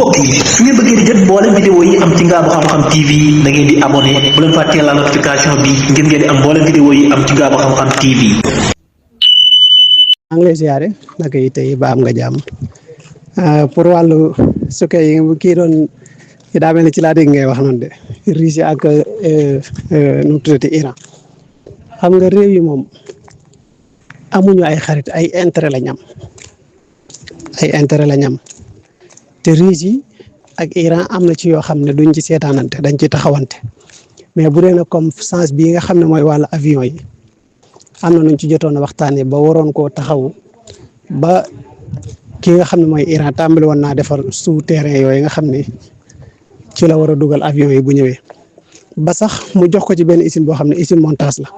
mbokk yi su ngeen bëggee di jot mboolem vidéo yi am ci Ngaabu Xam-Xam TV da ngeen di abonné bu leen fàttee la notification bi ngir ngeen di am mboolem vidéo yi am ci Ngaabu Xam-Xam TV. maa ngi lay ziare naka yi tey ba am nga jàmm pour wàllu su kay kii doon daa mel ni ci laa dégg ngay wax noonu de Russie ak nu mu tuddati Iran xam nga réew yi moom amuñu ay xarit ay intérêt la ñam te Russie ak Iran am na ci yoo xam ne duñ ci seetaanante dañ ci taxawante mais bu dee nag comme sens bii nga xam ne mooy wàllu avion yi am na nuñ ci jotoon a waxtaanee ba waroon koo taxawu ba ki nga xam ne mooy Iran tàmbali woon naa defar souterrain yooyu nga xam ne ci la war a dugal avion yi bu ñëwee ba sax mu jox ko ci benn usine boo xam ne usine montage la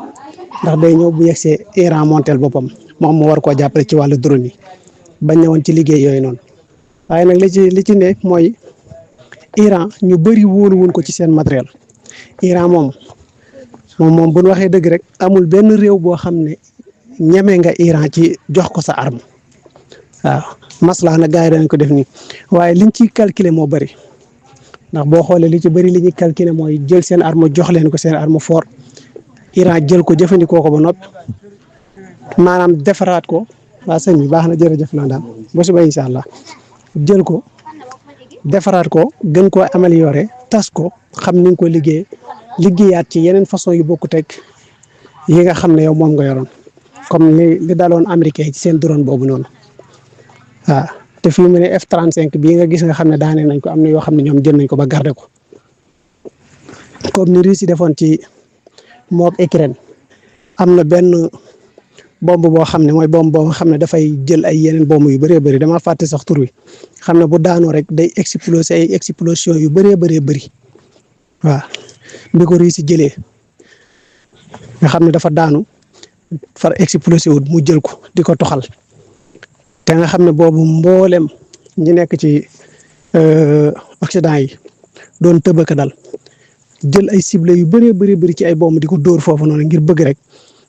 ndax day ñëw bu yegsee Iran montel boppam moom mu war koo jàppale ci wàllu drone yi bañ ne woon ci liggéey yooyu noonu waaye nag li ci ne mooy Iran ñu bëri wóoluwuñ ko ci seen matériel Iran moom bu ñu waxee dëgg rek amul benn réew boo xam ne ñeme nga Iran ci jox ko sa arme waaw maslaa nag gars yi dañ ko def nii waaye liñ ciy calculer moo bëri ndax boo xoolee li ci bëri li ñuy calculer mooy jël seen arme jox leen ko seen arme fort Iran jël ko jëfandikoo ko ba noppi maanaam defaraat ko waa sëñ bi baax na jërëjëf la daam ba suba incha allah jël ko defaraat ko gën koo améliorer tas ko xam ni nga ko liggéeyaat ci yeneen façon yu bokkut ak yi nga xam ne yow moom nga yoroon comme li daloon américain ci seen drone boobu noonu waaw te fii mu ne F-35 bii nga gis nga xam ne daane nañ ko am na yoo xam ne ñoom jël nañ ko ba garder ko comme ni Russie defoon ci mook Ukraine am na benn bombe boo xam ne mooy bombe boo nga xam ne dafay jël ay yeneen bombe yu bëree bëri damaa fàtte sax tur wi xam ne bu daanoo rek day exploser ay explosion yu bëree bëri waaw bi ko Russie jëlee nga xam ne dafa daanu far explosé wut mu jël ko di ko toxal te nga xam ne boobu mboolem ñi nekk ci Occident yi doon tëbëka dal jël ay cible yu bëree bëri ci ay bomb di ko dóor foofu noonu ngir bëgg rek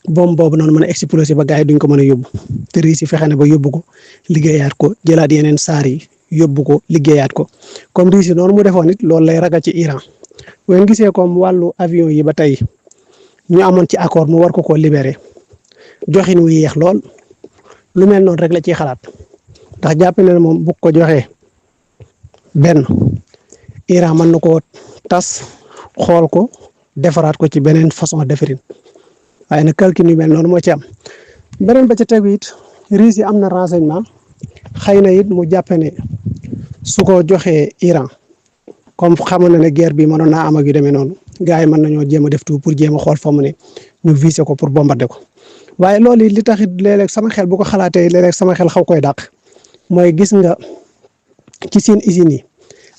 bomb boobu noonu mën a explosé ba gars yi duñ ko mën a yóbbu te Russie fexe na ba yóbbu ko liggéeyaat ko jëlaat yeneen saar yi yóbbu ko liggéeyaat ko comme Russie noonu mu defoon it loolu lay ragal ci Iran. bu ngeen gisee comme wàllu avion yi ba tey ñu amoon ci accord mu war ko libéré joxin wu yéex lool lu mel noonu rek la ciy xalaat ndax jàpp na ne moom bu ko joxee benn Iran mën na koo tas xool ko defaraat ko ci beneen façon defarin waaye nag calcul yu mel noonu moo ci am beneen ba ca tegu it Russie am na renseignement xëy na it mu jàppe ne su ko joxee Iran. comme xamoon na ne guerre bi mënoon naa am ak yu demee noonu gars yi mën nañoo jéem a def tout pour jéem a xool fa mu ne ñu viser ko pour bombarder ko waaye loolu li tax it léeg-léeg sama xel bu ko xalaatee léeg-léeg sama xel xaw koy dàq mooy gis nga ci seen usines yi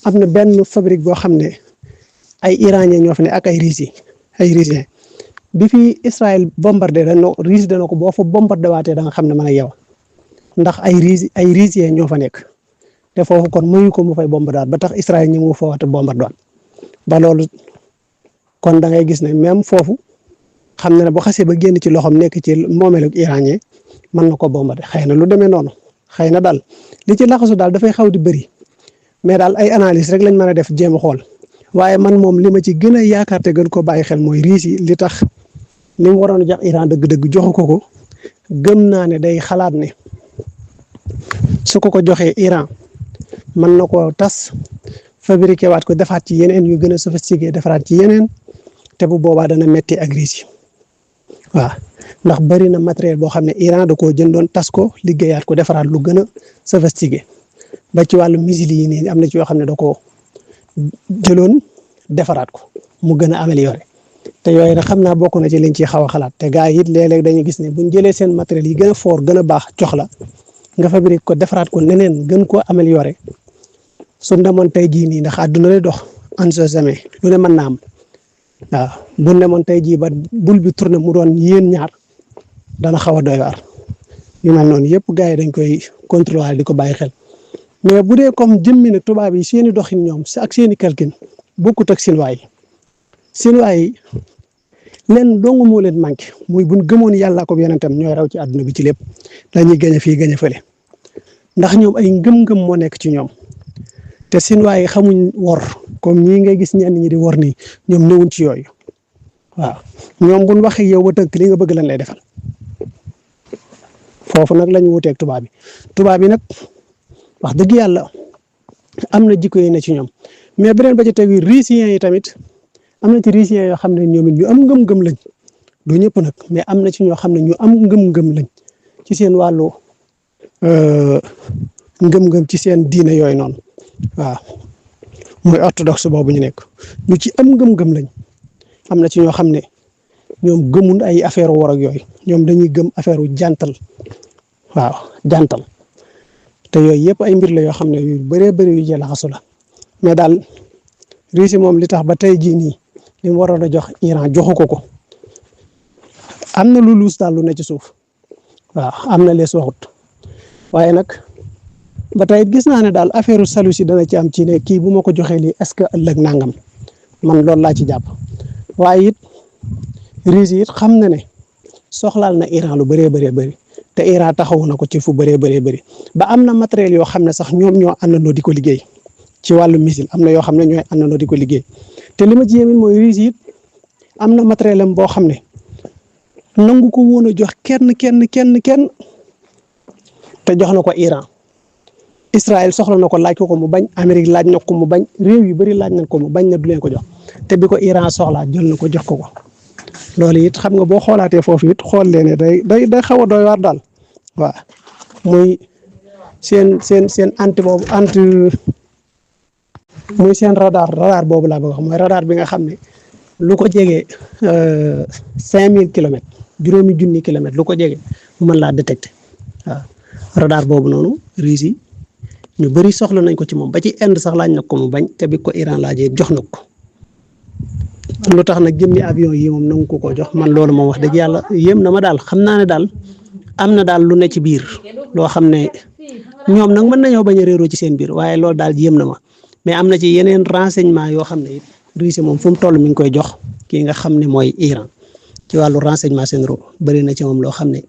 am na benn fabrique boo xam ne ay iranien ñoo fa ne ak ay russiens bi fi Israël bombardé Russie dana ko boo fa bombardé waatee da nga xam ne mën a yow ndax ay russiens ñoo fa nekk. te foofu kon muyu ko mu fay bombardaat ba tax Israël ñu mu foofu bombardaat ba loolu kon da ngay gis ne même foofu xam na ne bu xasee ba génn ci loxoom nekk ci moomeelu iranien mën na ko bombardé xëy na lu demee noonu xëy na daal li ci laxasu daal dafay xaw di bëri mais daal ay analyse rek lañ mën a def jéem a xool waaye man moom li ma ci gën a yaakaar te gën ko bàyyi xel mooy Russie li tax li mu waroon a jox Iran dëgg-dëgg joxu ko gëm naa ne day xalaat ne su ko joxee Iran. mën na koo tas fabriqué waat ko defaat ci yeneen yu gën a sophistiqué defaraat ci yeneen te bu boobaa dana métti ak Russie waaw ndax bari na matériel boo xam ne Iran da koo jëndoon tas ko liggéeyaat ko defaraat lu gën a sophistiqué ba ci wàllu missile yi nii am na ci yoo xam ne da koo jëloon defaraat ko mu gën a amélioré te yooyu nag xam naa bokk na ci liñ ciy xaw a xalaat te gars yi it léeg-léeg dañuy gis ne buñ jëlee seen matériel yi gën a fort gën a baax jox la nga fabriqué ko defaraat ko neneen gën koo amélioré. su demoon tey jii nii ndax àdduna lay dox en ce jamais lu ne mën naa am waaw bu demoon tey jii ba bul bi tourné mu doon yéen ñaar dana xaw a doy waar yu mel noonu yëpp gars yi dañ koy contrôler di ko bàyyi xel mais bu dee comme jëmmi ne tubaab yi seen i doxin ñoom ak seen i calcul bokkut ak Chinois yi leen dong moo leen manqué muy buñ gëmoon yàlla ko yonentam ñooy raw ci àdduna bi ci lépp dañuy gañ a fii gañ a fële ndax ñoom ay ngëm-ngëm moo nekk ci ñoom te Chinois yi xamuñ wor comme ñii ngay gis ñenn ñi di wor nii ñoom newuñ ci yooyu waaw ñoom buñ waxee yow ba tënk li nga bëgg lañ lay defal foofu nag lañ wuteeg tubaab yi nag wax dëgg yàlla am na jikko yi ne ci ñoom mais beneen ba ci tegu Russiens yi tamit am na ci Russiens yoo xam ne ñoom it ñu am ngëm-ngëm lañ du ñëpp nag mais am na ci ñoo xam ne ñu am ngëm-ngëm lañ ci seen wàllu ngëm-ngëm ci seen diine yooyu noonu waaw muy orthodoxe boobu ñu nekk ñu ci am ngëm-ngëm lañ am na ci ñoo xam ne ñoom gëmun ay affaire wor ak yooyu ñoom dañuy gëm affaire u jantal waaw jantal te yooyu yëpp ay mbir la yoo xam ne yu bëree bëri yu jël xasu la mais daal Russie moom li tax ba tey jii nii li mu waroon a jox Iran joxu ko am na lu luus daal lu ne ci suuf waaw am na lees waxut waaye nag ba tey gis naa ne daal affaire salu si dana ci am ci ne kii bu ma ko joxee lii est-ce que ëllëg nangam man loolu laa ci jàpp waaye it Russie it xam na ne soxlaal na Iran lu bëree bëree bëri te Iran taxawu na ko ci fu bëree bëree bëri ba am na matériel yoo xam ne sax ñoom ñoo àndandoo di ko liggéey ci wàllu missile am na yoo xam ne ñooy àndandoo di ko liggéey te li ma ci yéemin mooy Russie it am na matériel am boo xam ne nangu ko woon a jox kenn te jox na ko Iran Israël soxla na ko laaj ko mu bañ Amérique laaj na ko mu bañ réew yu bëri laaj nañ ko mu bañ na du leen ko jox te bi ko Iran soxlaa jël na ko jox ko loolu it xam nga boo xoolaatee foofu it xool leen ne day xaw a doy waar daal waaw muy seen anti boobu muy seen radar boobu laa bëgg wax mooy radar bi nga xam ne lu ko jege 5000 kilomètres juróomi junni kilomètres lu ko jege mu mën laa détecté waaw radar boobu noonu Russie ñu bëri soxla nañ ko ci moom ba ci Inde sax laaj na ko mu bañ te bi ko Iran laajee jox na ko lu tax nag jëmmi avion yi moom nangu ko jox man loolu moom wax dëgg yàlla yéem na ma daal xam naa ne daal am na daal lu ne ci biir loo xam ne ñoom nag mën nañoo bañ a réeroo ci seen biir waaye loolu daal yéem na ma mais am na ci yeneen renseignement yoo xam ne it Russie moom fu mu toll mi ngi koy jox kii nga xam ne mooy Iran ci wàllu renseignement généraux bëri na ci moom loo xam ne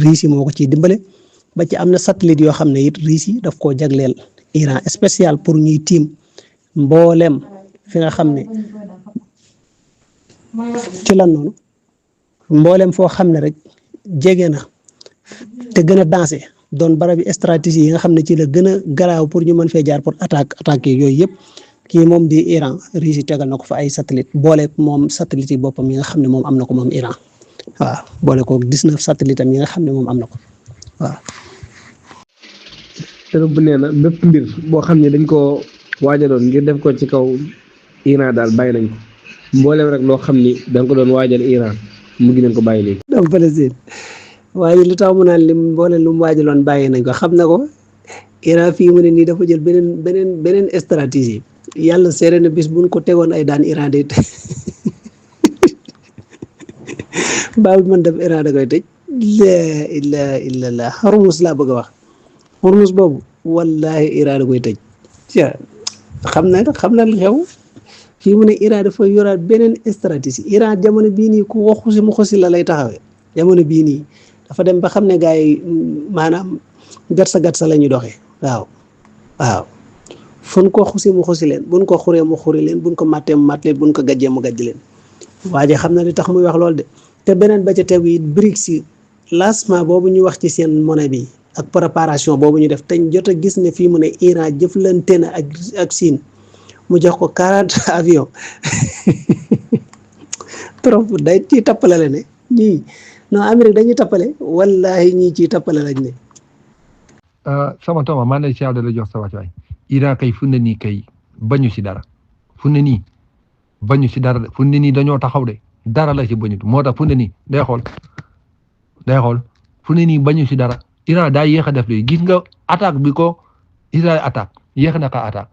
Russie moo ko ciy dimbale ba ci am na satellite yoo xam ne it Russie daf koo jagleel Iran spécial pour ñuy tiim mboolem fi nga xam ne ci lan noonu mboolem foo xam ne rek jege na te gën a dansé doon barabi stratégie yi nga xam ne ci la gën a garaaw pour ñu mën fee jaar pour attaquer yooyu yëpp kii moom di Iran Russie tegal na ko fa ay satellite boole moom satellite yi boppam yi nga xam ne moom am na ko moom Iran waaw boole ko 19 satellite am yi nga xam ne moom am na ko waaw. Trump nee na bépp mbir boo xam ne dañ koo waajaloon ngir def ko ci kaw Iran daal bàyyi nañ ko mboolem rek loo xam ni da nga ko doon waajal Iran mu ngi leen ko bàyyi léegi. donc Palestine waaye lu tax mu naan lim mboolem lu mu waajaloon bàyyi nañ ko xam na ko Iran fii mu ne nii dafa jël beneen stratégie yàlla seere na bis buñ ko tegoon ay daan Iran day tëj baabu man def Iran da koy tëj laa ilaaha illallah Hormuz laa bëgg a wax Hormuz boobu wallahi Iran da koy tëj xam na li xew fii mu ne Iran dafa yoraat beneen stratégie Iran jamono bii nii ku waxu si mu xosi la lay taxawee jamono bii nii dafa dem ba xam ne gars yi maanaam gatsa la ñuy doxee waaw fun ko xusi mu xusi leen buñ ko xuree mu xuri leen buñ ko màttee mu màtt leen buñ ko gajjee mu gajj leen waa ji xam na li tax muy wax loolu de te beneen ba ca tegu it BRICS yi lancement boobu ñu wax ci seen monnaie bi ak préparation boobu ñu def te jot a gis ne fii mu ne Iran jëflante na ak Chine mu jox ko 40 avions trop day ciy tappale la ne ñii non Amérique dañuy tappale wallahi ñii ciy tappale lañ ne. sama tooma maa ngi lay siyaar la jox sa wàccuwaay Iran kay fu ne nii kay bañu si dara fu ne nii bañu si dara fu ne nii dañoo taxaw de dara la ci bañut moo tax fu ne nii day xool fu ne nii bañu si dara Iran daa yéex a def léegi gis nga attaque bi ko Israël attaque yéex na ko attaque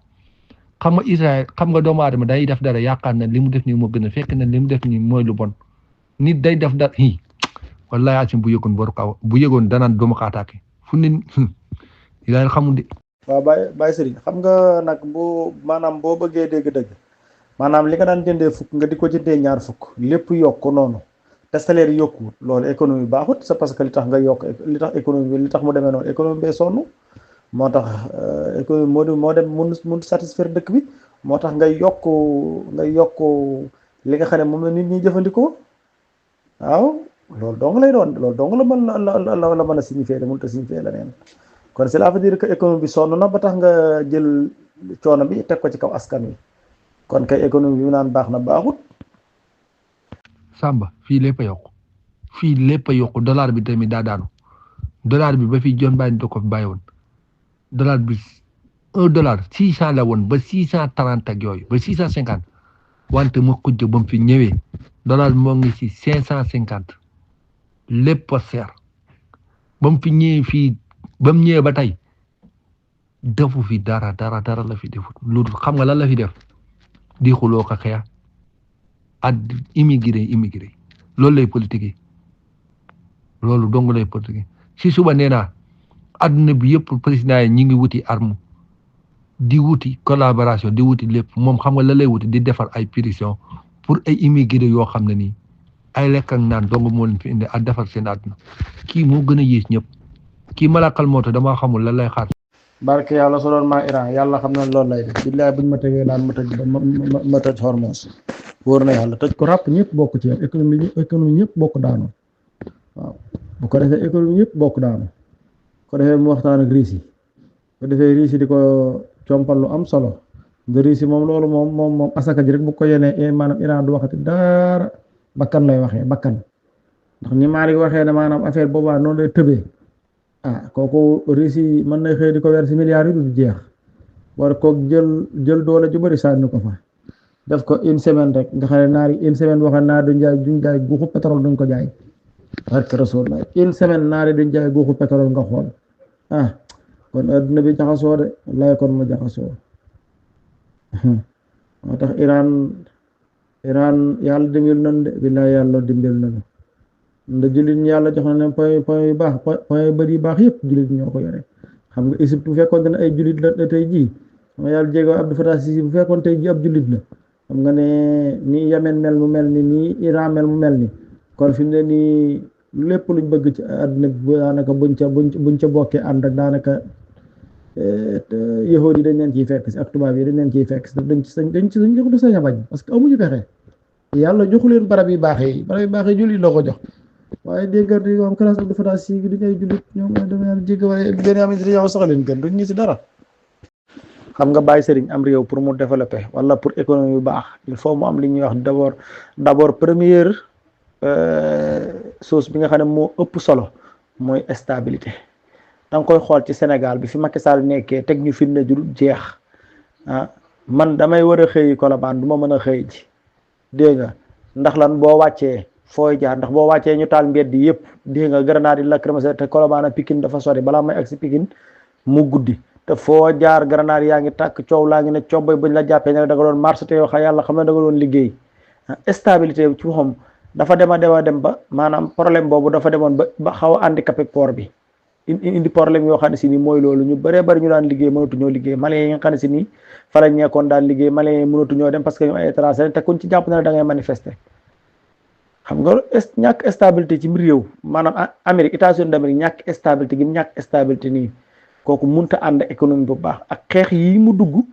xam nga Israël xam nga doomu aadama day def dara yaakaar na li mu def nii moo gën a fekk na li mu def nii mooy lu bon nit day def dara wallahi asim bu yëgoon danaan doomu ko attaqué fu ne Israël xamul de. waaw Baye Serigne xam nga nag maanaam boo bëggee dégg-dëgg maanaam li nga daan jëndee fukk nga di ko jëndee ñaar fukk lépp yokk noonu te salaire yokkuwut loolu économie baaxut c'est parce que li tax nga yokk li tax économie bi li tax mu demee noonu économie bee sonn moo tax économie moo dem mun satisfaire dëkk bi moo tax ngay yokk li nga xam ne moom la nit ñi jëfandikoo waaw loolu dong lay doon loolu dong la mën a signifier de mënut a signifier leneen kon cela veut dire que économie bi sonn na ba tax nga jël coono bi teg ko ci kaw askan wi kon kay économie bi mu naan baax na baaxut. Samba fii lépp a yokku dollar bi tamit daa daanu dollar bi ba fi John Biden da ko fi bàyyi woon dollar bi $1 600 la woon ba 630 ak yooyu ba 650 wante ma kujj ba mu fi ñëwee dollar bi moo ngi ci 550 lépp a seer ba mu fi ñëwee fii ba mu ñëwee ba tey defu fi dara la fi defut lu xam nga lan la fi def di xuloo ko xeex ak immigré loolu lay politique yi loolu dong lay politique si suba nee naa adduna bi yëpp président yi ñi ngi wuti arme di wuti collaboration di wuti lépp moom xam nga la lay wuti di defar ay prison pour ay immigré yoo xam ne nii ay lekk ak naan dong moo leen fi indi ak defar seen adduna kii moo gën a yées ñëpp kii malakal moo tax damaa xamul lan lay xaar. barke yàlla su doon maa Iran yàlla xam na loolu lay def billaay buñ ma tegee daan ma tëj Hormuz wóor na yàlla tëj ko ràpp ñëpp bokk ci yam économie ñëpp bokk daanu waaw bu ko defee économie ñëpp bokk daanu ko defee mu waxtaan ak Russie ko defee Russie di ko compal lu am solo nga Russie moom loolu moom asaka ji rek bu ko yenee maanaam Iran du waxati dara bakkan lay waxee bakkan ndax ni Malick waxee ne maanaam affaire boobaa noonu lay tëbee kooku Russie mën na xëy di ko weer si milliards yi du jeex war ko jël doole ju bëri sànni ko fa def ko une semaine rek nga xam ne naar yi une semaine waxee naar duñ jaay guuxu pétrole duñ ko jaay barke Rasul la une semaine naar yi duñ jaay guuxu pétrole nga xool kon adduna bi jaxasoo de wallaay kon mu jaxasoo moo tax Iran yàlla dimbal nañ de billaay yàlla dimbal nañ nda jullit ñi yàlla jox na ne point yu baax point yu bëri yu baax yëpp jullit ñoo ko yore xam nga Égypte bu fekkoon ne ay jullit la tey jii xam nga yàlla jéego Abdou Fattah Sisi bu fekkoon tey jii ab jullit la xam nga ne nii Yemen mel mu mel ni nii Iran mel mu mel ni kon fi mu ne nii lépp luñ bëgg ci àdduna bi daanaka buñ ca bokkee ànd ak daanaka yahood yi dañ leen ciy fekk si ak tubaab yi dañ leen ciy fekk si dañ ci du sañ a bañ parce que amuñu pexe yàlla joxu leen barab yu baax yi jullit la ko jox waaye dégg di am classe Abdou Fattah Sisi gi dañuy jullit ñoom dama jégg waaye benn am yow sax leen gën duñ ñu si dara xam nga bàyyi sëriñ am réew pour mu développer wala pour économie bu baax il faut mu am li ñuy wax d'abord première chose bi nga xam ne moo ëpp solo mooy stabilité da nga koy xool ci Sénégal bi fi Macky Sall nekkee teg ñu firnde ju jeex man damay war a xëyi Colobane du ma mën a xëy ji dégg nga ndax lan boo wàccee fooy jaar ndax boo wàccee ñu taal mbedd yëpp dégg nga grenade yi lacrymogène te Colobane ak Pikine dafa sori balaa may agsi Pikine mu guddi te foo jaar grenade yaa ngi tàkk coow laa ngi ne cobbay buñ la jàppee ne da nga doon marché te yoo xam yàlla xam ne da nga doon liggéey stabilité ci xam dafa dem ba maanaam problème boobu dafa demoon ba xaw a handicapé port bi indi problème yoo xam ne si nii mooy loolu ñu bëree bëri ñu daan liggéey mënatuñoo liggéey malien yi nga xam ne si nii fa lañ nekkoon daan liggéey malien yi mënatuñoo dem parce que ñu ay étranger te kuñ ci jàpp na da ngay manifester xam nga ñàkk stabilité ci réew maanaam Amérique États-Unis d'Amérique ñàkk stabilité gi ñàkk stabilité nii kooku munta ànd économie bu baax ak xeex yi mu dugg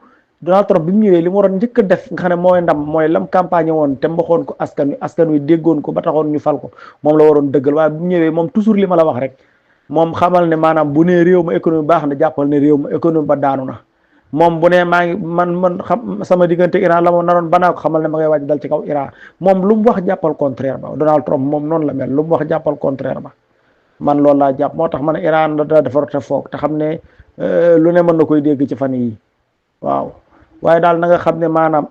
Donald Trump bi mu ñëwee li mu waroon njëkk a def nga xam ne mooy ndam mooy lam campagne woon te mbaxoon ko askan wi déggoon ko ba taxoon ñu fal ko moom la waroon dëggal waaye bi mu ñëwee moom toujours li ma la wax rek moom xamal ne maanaam bu ne réew ma économie baax na jàppal ne réew ma économie ba daanu na moom bu ne maa ngi man xam sama diggante Iran la moom naroon banaa ko xamal ne ma ngay wàcc dal ci kaw Iran moom lu mu wax jàppal contraire ba Donald Trump moom noonu la mel lu mu wax jàppal contraire ba man loolu laa jàpp moo tax ma ne Iran da dafa rote foog te xam ne lu ne mën na koy dégg ci fan yi waaw waaye daal na nga xam ne maanaam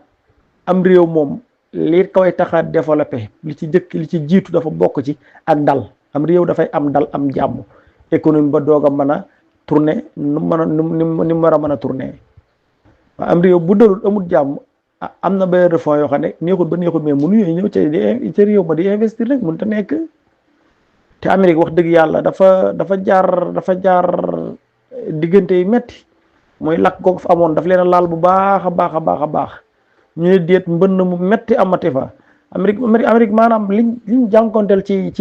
am réew moom li koy tax a développé li ci jiitu dafa bokk ci ak dal am réew dafay am dal am jàmm économie ba doog a mën a tourner ni mu war a mën a tourner waaw am réew bu dalul amul jàmm am na bailleurs de fonds yoo xam ne neexul ba neexul mais mënuñu ñëw ca réew ma di investir rek mënut a nekk te Amérique wax dëgg yàlla dafa jaar diggante yi metti mooy lakk googu fa amoon daf leen a laal bu baax a baax ñu ne déet mbënn mu metti amati fa Amérique maanaam liñ jànkonteel ci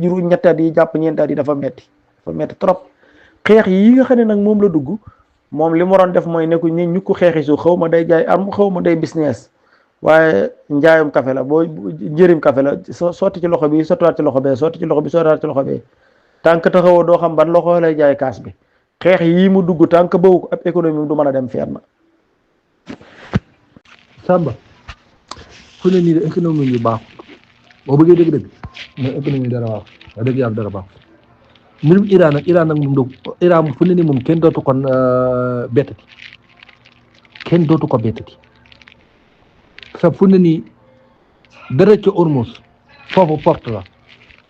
juróom ñetti at yi jàpp ñeenti at yi dafa metti trop xeex yi nga xam ne nag moom la dugg moom li mu waroon def mooy nekku ñi ñu ko xeexi su xaw ma day jaay arme xaw ma day business waaye njaayum café la boo njërim café la sotti ci loxo bi sottiwaat ci loxo bee sotti ci loxo bi sottiwaat ci loxo bee tànk taxawoo doo xam ban loxo lay jaay kaas bi xeex yii mu dugg tànk bëwu ko ab économie du mën a dem fenn. Samba fu ne nii de économie yu baax boo bëggee dëgg-dëgg mais économie dara baax wax dëgg yàlla dara baax mbirum Iran nag moom du Iran fu ne nii moom kenn dootu kon bettati kenn dootu ko bettati sa fu ne nii dara ca Hormuz foofu porte la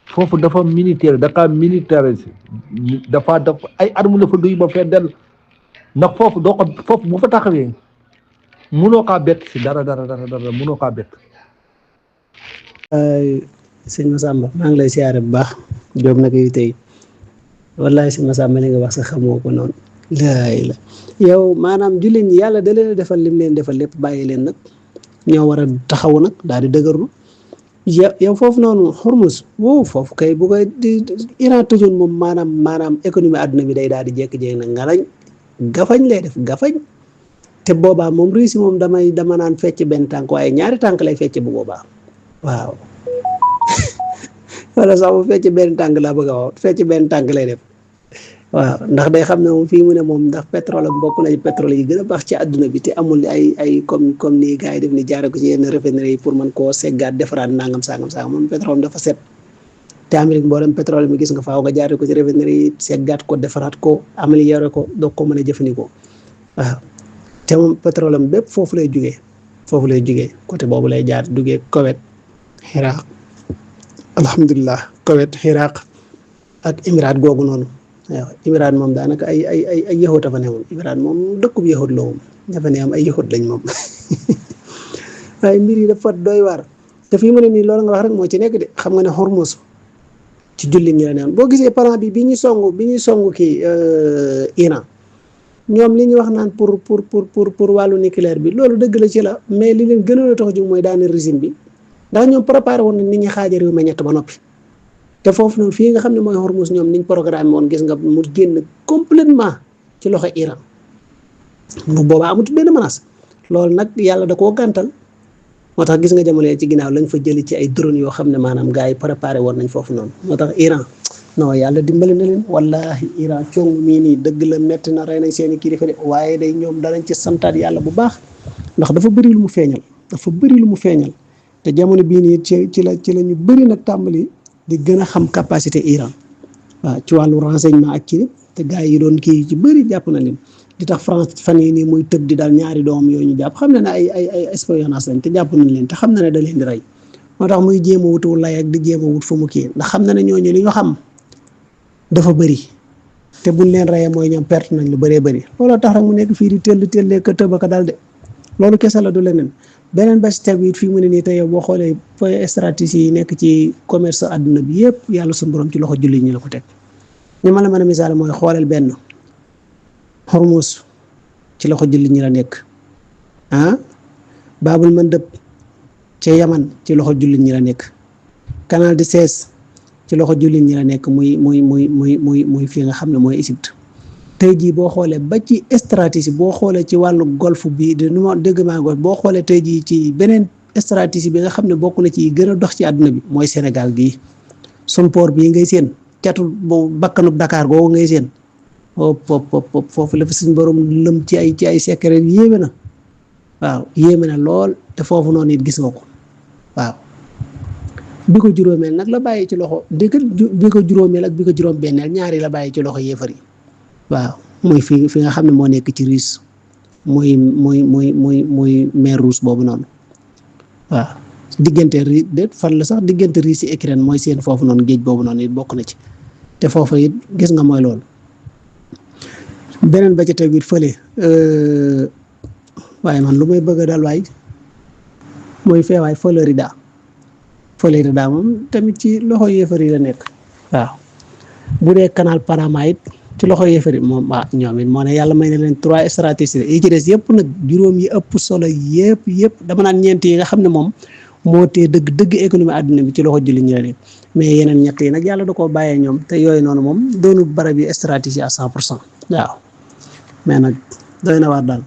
foofu dafa militaire dafa militarisé dafa ay arme la fa duy ba fee del ndax foofu doo ko foofu bu fa taxawee munoo kaa bett si dara munoo kaa bett. sëñ Massamba maa ngi lay siyaare bu baax Diop nag yi tey wallahi sëñ Massamba li nga wax sax xamoo ko noonu laay la yow maanaam jullit ñi yàlla da leen defal lim leen defal lépp bàyyi leen nag ñoo war a taxawu nag daal di dëgërlu yow foofu noonu Hormuz wow foofu kay bu koy Iran tëjoon moom maanaam économie àdduna bi day daal di jékki-jékki nag ngalañ gafañ lay def gafañ te boobaa moom Russie moom dama naan fecc benn tànk waaye ñaari tànk lay fecc bu boobaa waaw wala sax bu fecc benn tànk laa bëgg a wax fecc benn tànk lay def waaw ndax day xam ne moom fii mu ne moom ndax pétrole am bokk na pétrole yi gën a baax ci àdduna bi te amul ay comme ni gars yi def ni jaare ko ci yenn raffinerie yi pour mën koo seggaat defaraat nangam sangam moom pétrole dafa set te Amérique mboolem pétrole mi gis nga faaw nga jaare ko ci raffinerie yi seggaat ko defaraat ko amélioré ko doog ko mën a jëfandikoo waaw te moom pétrole am bépp foofu lay jugee côté boobu lay jaar jugee Koweït Iraq alhamdulilah Koweït Iraq ak Émirats googu noonu waaw Émirats moom daanaka ay yahut a fa ne moom Émirats moom dëkkub yahut la moom ña fa ne am ay yahut lañ moom waaye mbir yi dafa doy waar te fii mu ne nii loolu nga wax rek moo ci nekk de xam nga ne Hormuz ci jullit ñi la ne woon boo gisee plan bi ñuy songu kii Iran ñoom li ñuy wax naan pour wàllu nucléaire bi loolu dëgg la ci la mais li leen gënoon a tax jóg mooy daane régime bi ndax ñoom préparé woon na nit ñi xaaja réew mi ñett ba noppi te foofu noonu fii nga xam ne mooy Hormuz ñoom niñ programme woon gis nga mu génn complètement ci loxo Iran bu boobaa amatul benn menace loolu nag yàlla da koo gàntal moo tax gis nga jamono ci ginnaaw lañ fa jëli ci ay drone yoo xam ne maanaam gars yi préparé woon nañ foofu noonu moo tax Iran non yàlla dimbali na leen wallahi Iran cong mii nii dëgg la metti na rey nañ seen i kilifa de waaye day ñoom danañ ci santaat yàlla bu baax ndax dafa bëri lu mu feeñal te jamono bii nii ci la ñu bëri nag tàmbali di gën a xam capacité Iran waaw ci wàllu renseignement ak ci te gars yi doon kii ci bëri jàpp na leen di tax France fan yii nii muy tëb di daal ñaari doom yooyu ñu jàpp xam na ne ay espionnage lañ te jàpp nañ leen te xam na ne da leen di rey moo tax muy jéem a wutu lay ak di jéem a wut fu mu kii ndax xam na ne ñooñu li ñu xam dafa bëri te buñ leen reyee mooy ñoom perte nañ lu bëree bëri looloo tax rek mu nekk fii di teel ka tëb ka dal de loolu kese la du leneen beneen ba si tegu it fii mu ne nii te yow boo xoolee point stratégie yi nekk ci commerce àdduna bi yëpp yàlla suñu borom ci loxo jullit ñi la ko teg ni ma la mën a misaal mooy xooleel benn Hormuz ci loxo jullit ñi la nekk Babul Mandab ca Yaman ci loxo jullit ñi la nekk canal de Suez ci loxo jullit ñi la nekk muy fi nga xam ne mooy Égypte tey jii boo xoolee ba ci stratégie boo xoolee ci wàllu golfe bi de nu ma dégg maa golfe boo xoolee tey jii ci beneen stratégie bi nga xam ne bokk na ci gën a dox ci àdduna bi mooy Sénégal gii sun port bii ngay seen catul boobu bakkanub Dakar googu ngay seen foofu la fa suñ borom lëm ci ay secret yéeme na waaw yéeme na lool te foofu noonu it gis nga ko waaw bi ko juróomeel nag la bàyyi ci loxo bi ko juróomeel ak bi ko juróom benneel ñaari la bàyyi ci loxo yéefar yi waaw muy fi nga xam ne moo nekk ci Russie muy mer Rouge boobu noonu waaw diggante fan la sax diggante Russie ak Ukraine mooy seen foofu noonu géej boobu noonu it bokk na ci te foofu it gis nga mooy loolu beneen ba ca tegu it fële waaye man lu may bëgg a dal waay mooy feewaay Florida moom tamit ci loxo yéefar yi la nekk waaw bu dee canal Panama it ci loxo yéefari moom ñoom it moo ne yàlla may na leen 3 stratégies yi ci des yëpp nag juróom yi ëpp solo yëpp dama naan ñeent yi nga xam ne moom moo tee dëgg économie àdduna bi ci loxo jullit ñi la mais yeneen ñett yi nag yàlla da koo bàyyee ñoom te yooyu noonu moom doonu barab yi stratégie à 100% waaw mais nag doy na waar daal.